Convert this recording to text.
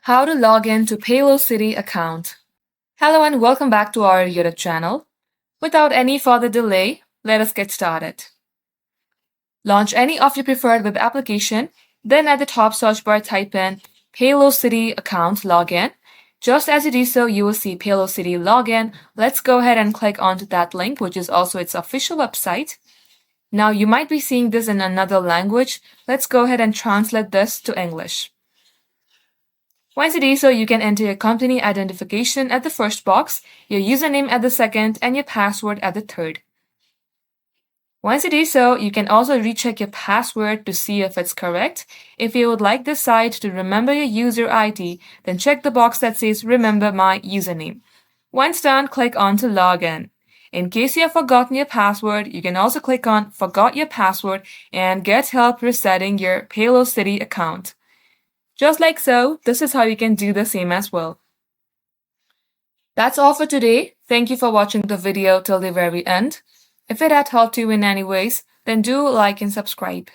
How to log in to Paylocity account. Hello and welcome back to our YouTube channel. Without any further delay, let us get started. Launch any of your preferred web application, then at the top search bar type in Paylocity account login. Just as you do so, you will see Paylocity login. Let's go ahead and click onto that link, which is also its official website. Now you might be seeing this in another language. Let's go ahead and translate this to English. Once you do so, you can enter your company identification at the first box, your username at the second, and your password at the third. Once you do so, you can also recheck your password to see if it's correct. If you would like this site to remember your user ID, then check the box that says Remember My Username. Once done, click on to Login. In case you have forgotten your password, you can also click on Forgot Your Password and get help resetting your Paylocity account. Just like so, this is how you can do the same as well. That's all for today. Thank you for watching the video till the very end. If it had helped you in any ways, then do like and subscribe.